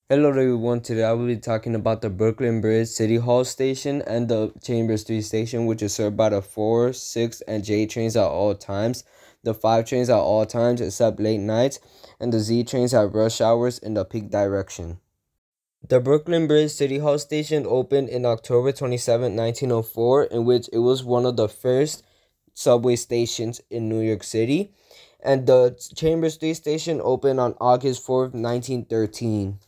Hello everyone, today I will be talking about the Brooklyn Bridge City Hall station and the Chambers Street station, which is served by the 4, 6, and J trains at all times, the 5 trains at all times except late nights, and the Z trains at rush hours in the peak direction. The Brooklyn Bridge City Hall station opened in October 27, 1904, in which it was one of the first subway stations in New York City, and the Chambers Street station opened on August 4th, 1913.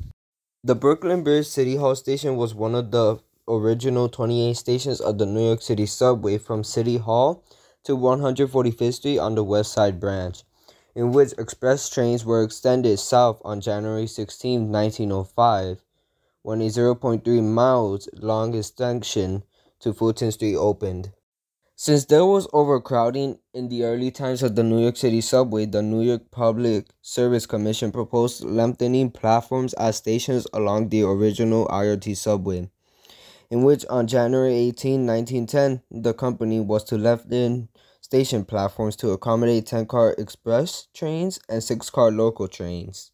The Brooklyn Bridge City Hall station was one of the original 28 stations of the New York City subway from City Hall to 145th Street on the West Side branch, in which express trains were extended south on January 16, 1905, when a 0.3 miles long extension to Fulton Street opened. Since there was overcrowding in the early times of the New York City subway, the New York Public Service Commission proposed lengthening platforms at stations along the original IRT subway, in which on January 18, 1910, the company was to lengthen station platforms to accommodate 10-car express trains and 6-car local trains.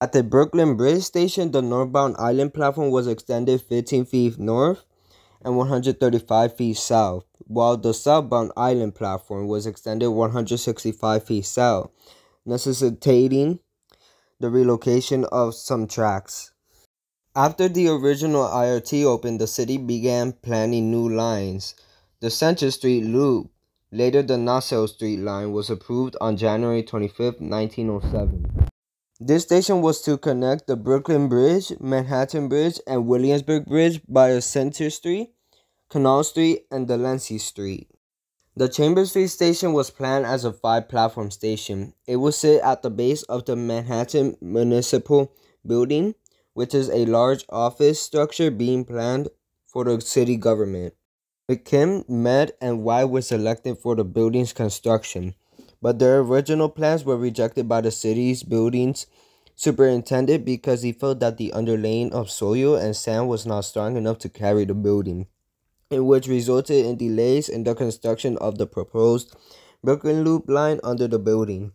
At the Brooklyn Bridge station, the northbound island platform was extended 15 feet north and 135 feet south, while the southbound island platform was extended 165 feet south, necessitating the relocation of some tracks. After the original IRT opened, the city began planning new lines. The Center Street Loop, later the Nassau Street line, was approved on January 25, 1907. This station was to connect the Brooklyn Bridge, Manhattan Bridge, and Williamsburg Bridge via Center Street, Canal Street, and Delancey Street. The Chambers Street station was planned as a 5-platform station. It would sit at the base of the Manhattan Municipal Building, which is a large office structure being planned for the city government. McKim, Med, and White were selected for the building's construction, but their original plans were rejected by the city's buildings superintendent because he felt that the underlaying of soil and sand was not strong enough to carry the building, which resulted in delays in the construction of the proposed Brooklyn Loop line under the building.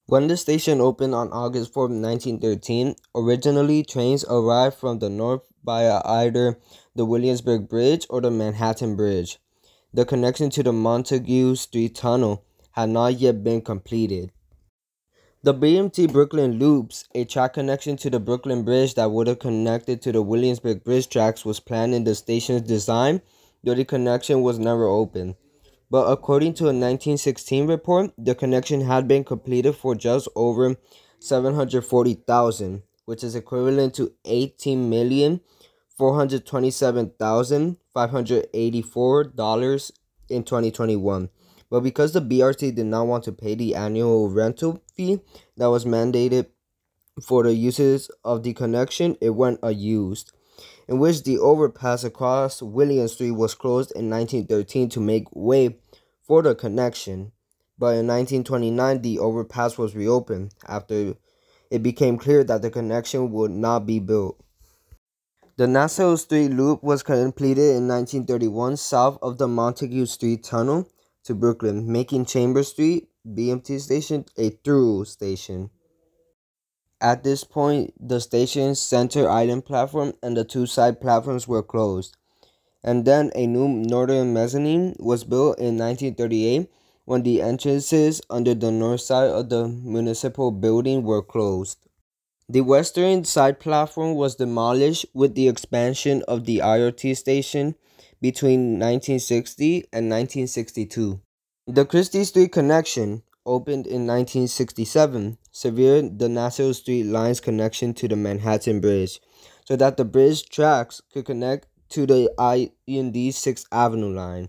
When the station opened on August 4, 1913, originally trains arrived from the north via either the Williamsburg Bridge or the Manhattan Bridge. The connection to the Montague Street Tunnel had not yet been completed. The BMT Brooklyn Loops, a track connection to the Brooklyn Bridge that would have connected to the Williamsburg Bridge tracks, was planned in the station's design, though the connection was never opened. But according to a 1916 report, the connection had been completed for just over $740,000, which is equivalent to $18,427,584 in 2021. But because the BRT did not want to pay the annual rental fee that was mandated for the uses of the connection, it went unused, in which the overpass across William Street was closed in 1913 to make way for the connection. But in 1929, the overpass was reopened after it became clear that the connection would not be built. The Nassau Street Loop was completed in 1931 south of the Montague Street Tunnel to Brooklyn, making Chambers Street BMT station a through station. At this point, the station's center island platform and the 2 side platforms were closed, and then a new northern mezzanine was built in 1938 when the entrances under the north side of the municipal building were closed. The western side platform was demolished with the expansion of the IRT station between 1960 and 1962. The Christie Street connection opened in 1967, severed the Nassau Street line's connection to the Manhattan Bridge, so that the bridge tracks could connect to the I&D 6th Avenue line.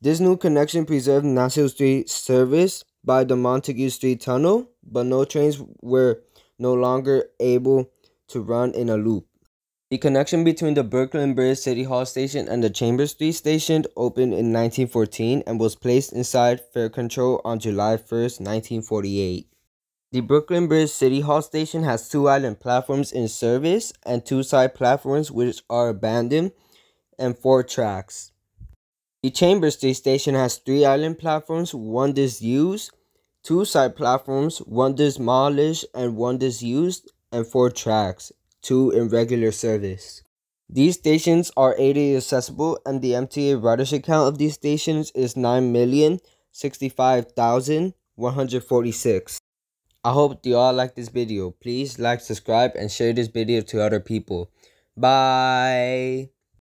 This new connection preserved Nassau Street service by the Montague Street Tunnel, but no trains were no longer able to run in a loop. The connection between the Brooklyn Bridge City Hall station and the Chambers Street station opened in 1914 and was placed inside fare control on July 1st, 1948. The Brooklyn Bridge City Hall station has 2 island platforms in service and 2 side platforms which are abandoned and 4 tracks. The Chambers Street station has 3 island platforms, 1 disused, 2 side platforms, 1 demolished and 1 disused, and 4 tracks. 2 in regular service. These stations are ADA accessible, and the MTA ridership count of these stations is 9,065,146. I hope you all like this video. Please like, subscribe, and share this video to other people. Bye!